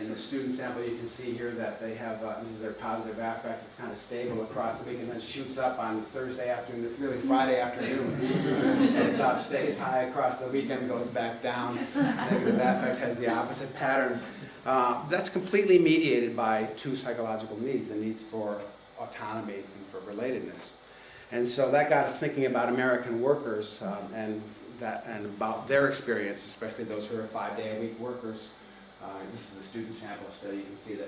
in the student sample, you can see here that they have, this is their positive affect. It's kind of stable across the week and then shoots up on Thursday afternoon, really Friday afternoon. Goes up, stays high across the weekend, goes back down. Negative affect has the opposite pattern. That's completely mediated by two psychological needs, the needs for autonomy and for relatedness. And so that got us thinking about American workers and about their experience, especially those who are 5-day-a-week workers. This is the student sample study. You can see that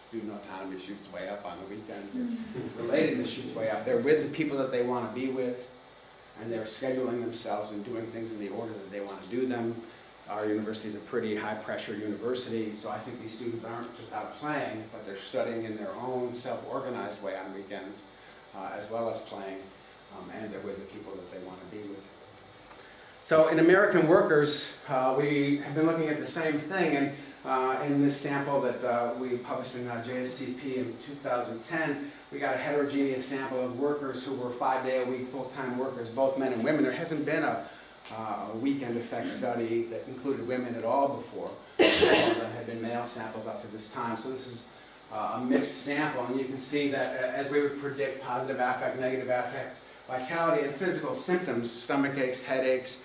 student autonomy shoots way up on the weekends. And relatedness shoots way up. They're with the people that they want to be with, and they're scheduling themselves and doing things in the order that they want to do them. Our university is a pretty high-pressure university, so I think these students aren't just out playing, but they're studying in their own self-organized way on weekends, as well as playing, and they're with the people that they want to be with. So in American workers, we have been looking at the same thing, and in this sample that we published in JSCP in 2010, we got a heterogeneous sample of workers who were 5-day-a-week full-time workers, both men and women. There hasn't been a weekend effect study that included women at all before. There had been male samples up to this time, so this is a mixed sample, and you can see that as we would predict positive affect, negative affect, vitality, and physical symptoms, stomach aches, headaches,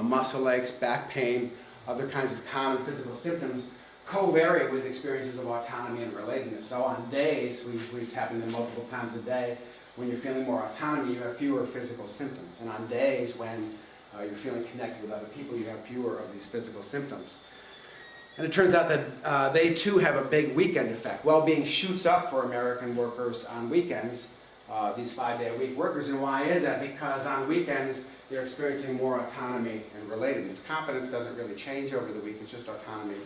muscle aches, back pain, other kinds of common physical symptoms, co-vary with experiences of autonomy and relatedness. So on days, we tap into multiple times a day, when you're feeling more autonomy, you have fewer physical symptoms. And on days when you're feeling connected with other people, you have fewer of these physical symptoms. And it turns out that they too have a big weekend effect. Well-being shoots up for American workers on weekends, these 5-day-a-week workers. And why is that? Because on weekends, they're experiencing more autonomy and relatedness. Competence doesn't really change over the week, it's just autonomy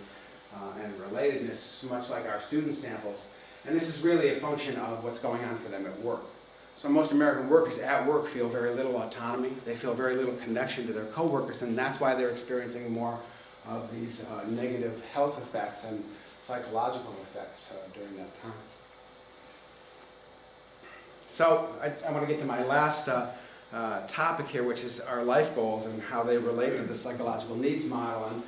and relatedness, much like our student samples. And this is really a function of what's going on for them at work. So most American workers at work feel very little autonomy. They feel very little connection to their coworkers, and that's why they're experiencing more of these negative health effects and psychological effects during that time. So I want to get to my last topic here, which is our life goals and how they relate to the psychological needs model. And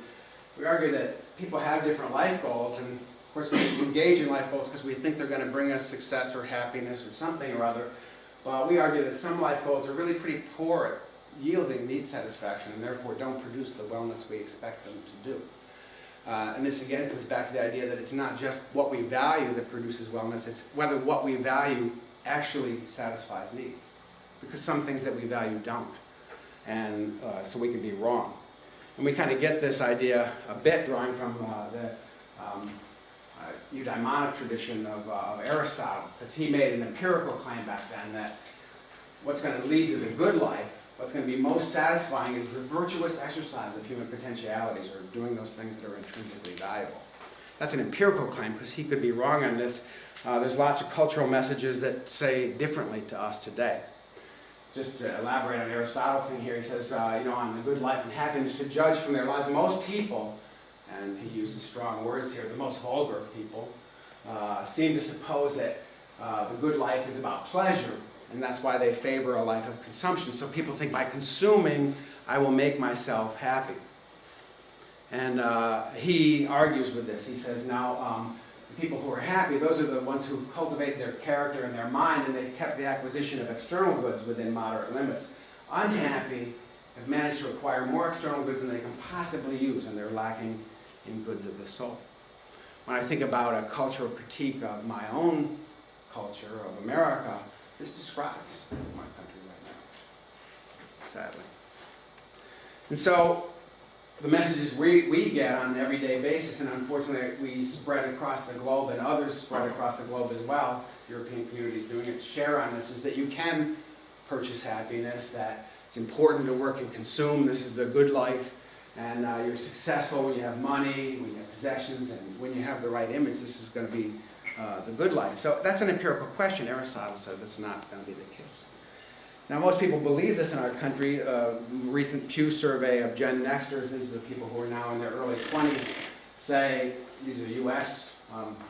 we argue that people have different life goals, and of course we engage in life goals because we think they're going to bring us success or happiness or something or other. But we argue that some life goals are really pretty poor at yielding need satisfaction and therefore don't produce the wellness we expect them to do. And this again comes back to the idea that it's not just what we value that produces wellness, it's whether what we value actually satisfies needs. Because some things that we value don't. And so we can be wrong. And we kind of get this idea a bit drawing from the eudaimonic tradition of Aristotle, because he made an empirical claim back then that what's going to lead to the good life, what's going to be most satisfying is the virtuous exercise of human potentialities, or doing those things that are intrinsically valuable. That's an empirical claim, because he could be wrong on this. There's lots of cultural messages that say differently to us today. Just to elaborate on Aristotle's thing here, he says, on the good life and happiness, to judge from their lives, most people, and he uses strong words here, the most vulgar of people, seem to suppose that the good life is about pleasure, and that's why they favor a life of consumption. So people think by consuming, I will make myself happy. And he argues with this. He says, now, the people who are happy, those are the ones who've cultivated their character and their mind, and they've kept the acquisition of external goods within moderate limits. Unhappy have managed to acquire more external goods than they can possibly use, and they're lacking in goods of the soul. When I think about a cultural critique of my own culture, of America, this describes my country right now, sadly. And so, the messages we get on an everyday basis, and unfortunately we spread across the globe, and others spread across the globe as well, European communities doing it, share on this, is that you can purchase happiness, that it's important to work and consume, this is the good life, and you're successful when you have money, when you have possessions, and when you have the right image, this is going to be the good life. So that's an empirical question. Aristotle says it's not going to be the case. Now, most people believe this in our country. A recent Pew survey of Gen Nexters, these are the people who are now in their early 20s, say, these are U.S.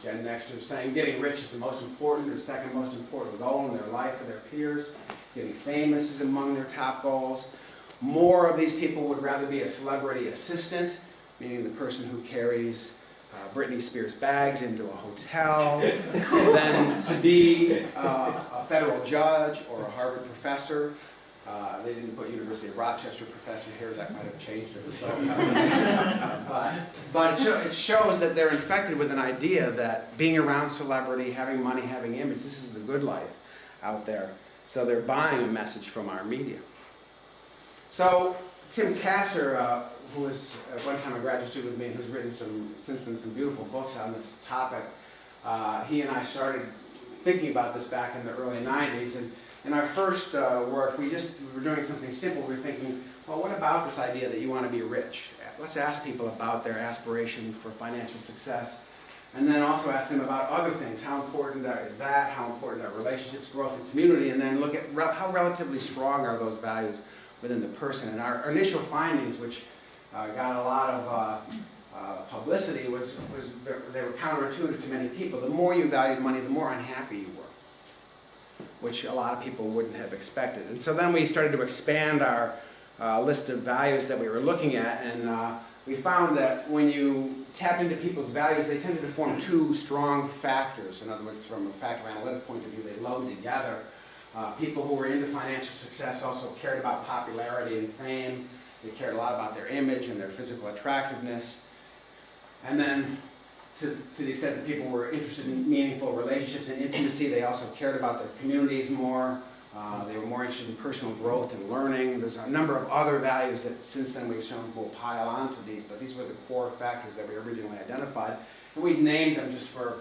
Gen Nexters, saying getting rich is the most important or second most important goal in their life for their peers. Getting famous is among their top goals. More of these people would rather be a celebrity assistant, meaning the person who carries Britney Spears bags into a hotel, than to be a federal judge or a Harvard professor. They didn't put University of Rochester professor here, that might have changed the results. But it shows that they're infected with an idea that being around celebrity, having money, having image, this is the good life out there. So they're buying a message from our media. So Tim Kasser, who was at one time a graduate student with me and who's written since then some beautiful books on this topic, he and I started thinking about this back in the early 90s. And in our first work, we were doing something simple. We were thinking, well, what about this idea that you want to be rich? Let's ask people about their aspiration for financial success. And then also ask them about other things. How important is that? How important are relationships, growth, and community? And then look at how relatively strong are those values within the person. And our initial findings, which got a lot of publicity, they were counterintuitive to many people. The more you valued money, the more unhappy you were, which a lot of people wouldn't have expected. And so then we started to expand our list of values that we were looking at, and we found that when you tapped into people's values, they tended to form two strong factors. In other words, from a factor analytic point of view, they load together. People who were into financial success also cared about popularity and fame. They cared a lot about their image and their physical attractiveness. And then, to the extent that people were interested in meaningful relationships and intimacy, they also cared about their communities more. They were more interested in personal growth and learning. There's a number of other values that since then we've shown will pile onto these, but these were the core factors that we originally identified. And we named them just for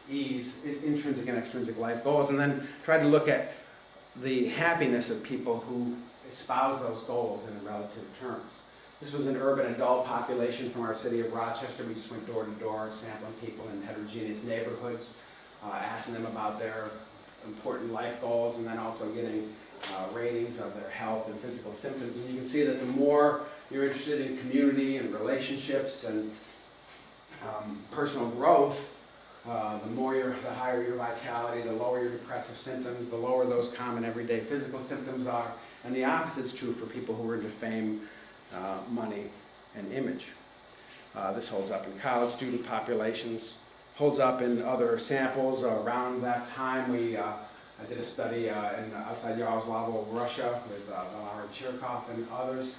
ease, intrinsic and extrinsic life goals, and then tried to look at the happiness of people who espouse those goals in relative terms. This was an urban adult population from our city of Rochester. We just went door to door, sampling people in heterogeneous neighborhoods, asking them about their important life goals, and then also getting ratings of their health and physical symptoms. And you can see that the more you're interested in community and relationships and personal growth, the higher your vitality, the lower your depressive symptoms, the lower those common everyday physical symptoms are. And the opposite's true for people who are into fame, money, and image. This holds up in college student populations, holds up in other samples. Around that time, I did a study outside Yaroslavl, Russia, with Valery Chirkov and others,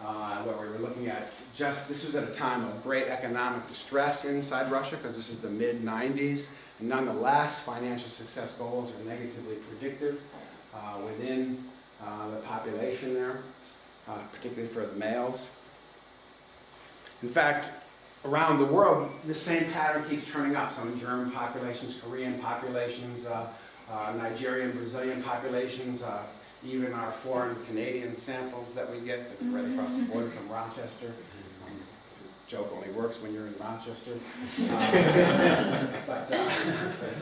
where we were looking at this was at a time of great economic distress inside Russia, because this is the mid-90s, and nonetheless, financial success goals are negatively predictive within the population there, particularly for the males. In fact, around the world, the same pattern keeps turning up. So in German populations, Korean populations, Nigerian, Brazilian populations, even our foreign Canadian samples that we get right across the border from Rochester. Joke only works when you're in Rochester. But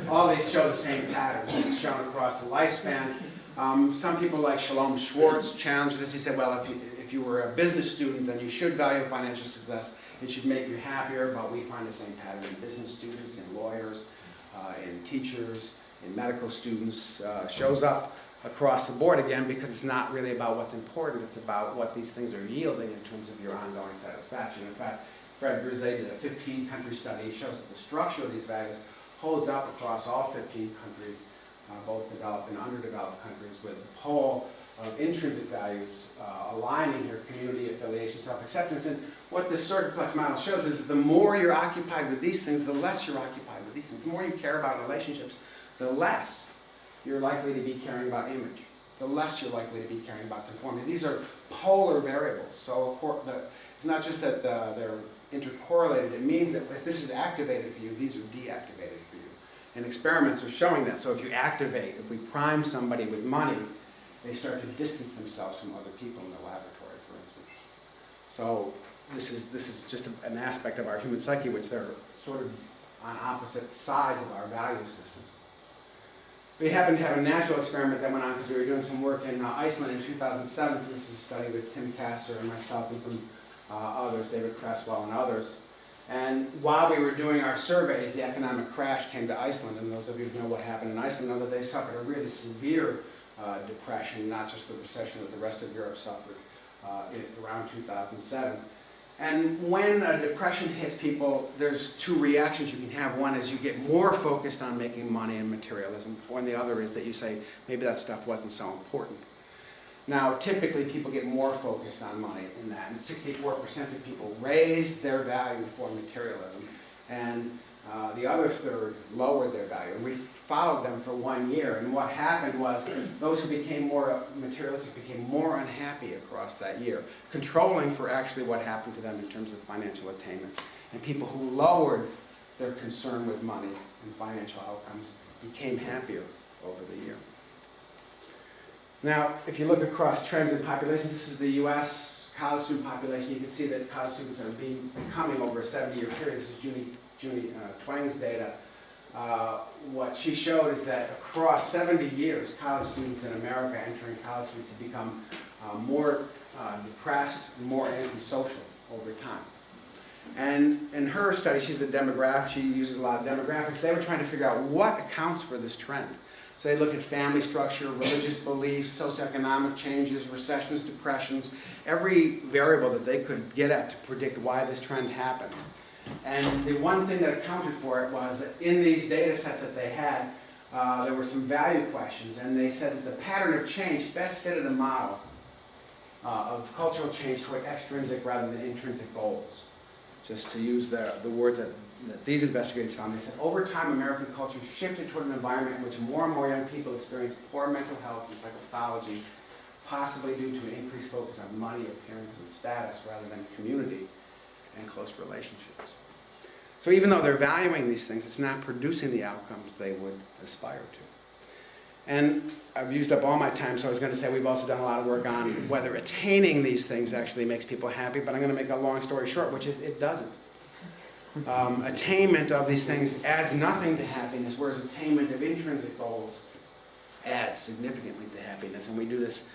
all these show the same patterns. It's shown across the lifespan. Some people like Shalom Schwartz challenged this. He said, well, if you were a business student, then you should value financial success. It should make you happier, but we find the same pattern in business students, in lawyers, in teachers, in medical students. Shows up across the board again, because it's not really about what's important, it's about what these things are yielding in terms of your ongoing satisfaction. In fact, Fred Brizet did a 15-country study. He shows that the structure of these values holds up across all 15 countries, both developed and underdeveloped countries, with the pole of intrinsic values aligning your community, affiliation, self-acceptance. And what this circleplex model shows is that the more you're occupied with these things, the less you're occupied with these things. The more you care about relationships, the less you're likely to be caring about image, the less you're likely to be caring about conformity. These are polar variables. So it's not just that they're intercorrelated. It means that if this is activated for you, these are deactivated for you. And experiments are showing that. So if you activate, if we prime somebody with money, they start to distance themselves from other people in the laboratory, for instance. So this is just an aspect of our human psyche, which they're sort of on opposite sides of our value systems. We happened to have a natural experiment that went on because we were doing some work in Iceland in 2007. So this is a study with Tim Kasser and myself and some others, David Cresswell and others. And while we were doing our surveys, the economic crash came to Iceland. And those of you who know what happened in Iceland know that they suffered a really severe depression, not just the recession that the rest of Europe suffered around 2007. And when a depression hits people, there's two reactions you can have. One is you get more focused on making money and materialism, and the other is that you say, maybe that stuff wasn't so important. Now, typically people get more focused on money in that, and 64% of people raised their value for materialism, and the other third lowered their value. And we followed them for 1 year, and what happened was those who became more materialistic became more unhappy across that year, controlling for actually what happened to them in terms of financial attainments. And people who lowered their concern with money and financial outcomes became happier over the year. Now, if you look across trends in populations, this is the U.S. college student population. You can see that college students are becoming over a 70-year period. This is Junie Twang's data. What she showed is that across 70 years, college students in America entering college students have become more depressed, more antisocial over time. And in her study, she's a demographic, she uses a lot of demographics. They were trying to figure out what accounts for this trend. So they looked at family structure, religious beliefs, socioeconomic changes, recessions, depressions, every variable that they could get at to predict why this trend happens. And the one thing that accounted for it was that in these data sets that they had, there were some value questions, and they said that the pattern of change best fitted a model of cultural change toward extrinsic rather than intrinsic goals. just to use the words that these investigators found. They said, over time, American culture shifted toward an environment in which more and more young people experience poor mental health and psychopathology, possibly due to an increased focus on money, appearance, and status rather than community and close relationships. So even though they're valuing these things, it's not producing the outcomes they would aspire to. And I've used up all my time, so I was going to say we've also done a lot of work on whether attaining these things actually makes people happy, but I'm going to make a long story short, which is it doesn't. Attainment of these things adds nothing to happiness, whereas attainment of intrinsic goals adds significantly to happiness. And we do this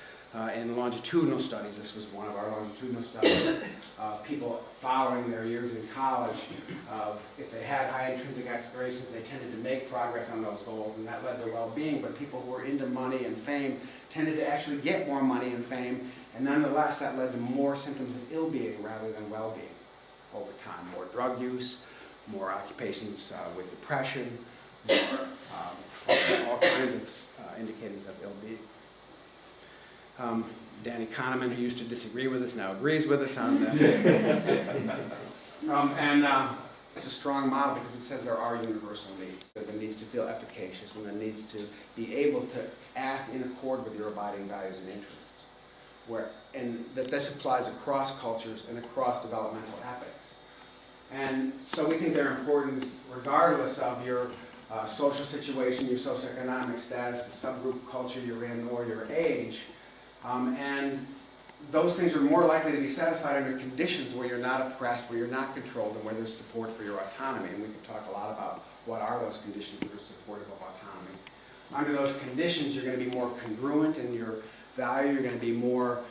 in longitudinal studies. This was one of our longitudinal studies. People following their years in college, if they had high intrinsic aspirations, they tended to make progress on those goals, and that led to well-being. But people who were into money and fame tended to actually get more money and fame, and nonetheless that led to more symptoms of ill-being rather than well-being over time. More drug use, more occupations with depression, more, all kinds of indicators of ill-being. Danny Kahneman, who used to disagree with us, now agrees with us on this. It's a strong model because it says there are universal needs. There are the needs to feel efficacious and the needs to be able to act in accord with your abiding values and interests. And that this applies across cultures and across developmental epochs. And so we think they're important regardless of your social situation, your socioeconomic status, the subgroup culture you're in, or your age. And those things are more likely to be satisfied under conditions where you're not oppressed, where you're not controlled, and where there's support for your autonomy. And we can talk a lot about what are those conditions that are supportive of autonomy. Under those conditions, you're going to be more congruent in your value. You're going to be more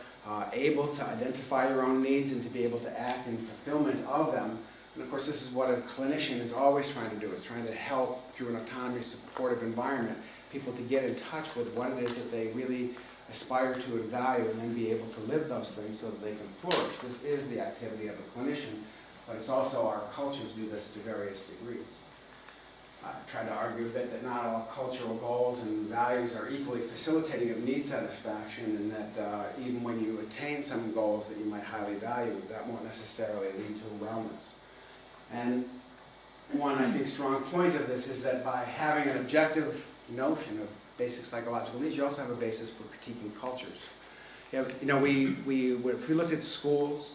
able to identify your own needs and to be able to act in fulfillment of them. And of course, this is what a clinician is always trying to do, is trying to help through an autonomy supportive environment people to get in touch with what it is that they really aspire to and value, and then be able to live those things so that they can flourish. This is the activity of a clinician, but it's also our cultures do this to various degrees. I tried to argue a bit that not all cultural goals and values are equally facilitating of need satisfaction, and that even when you attain some goals that you might highly value, that won't necessarily lead to wellness. And one, I think, strong point of this is that by having an objective notion of basic psychological needs, you also have a basis for critiquing cultures. If we looked at schools,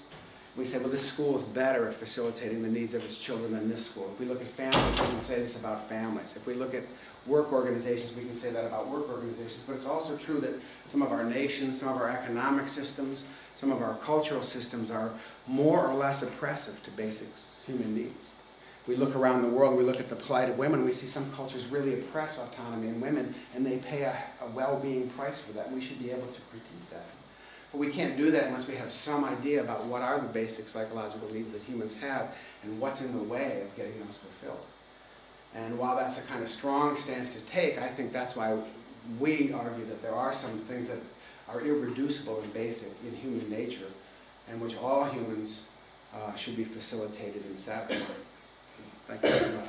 we say, well, this school is better at facilitating the needs of its children than this school. If we look at families, we can say this about families. If we look at work organizations, we can say that about work organizations. But it's also true that some of our nations, some of our economic systems, some of our cultural systems are more or less oppressive to basic human needs. We look around the world, we look at the plight of women, we see some cultures really oppress autonomy in women, and they pay a well-being price for that. We should be able to critique that. But we can't do that unless we have some idea about what are the basic psychological needs that humans have and what's in the way of getting those fulfilled. And while that's a kind of strong stance to take, I think that's why we argue that there are some things that are irreducible and basic in human nature, and which all humans should be facilitated and satisfied. Thank you very much.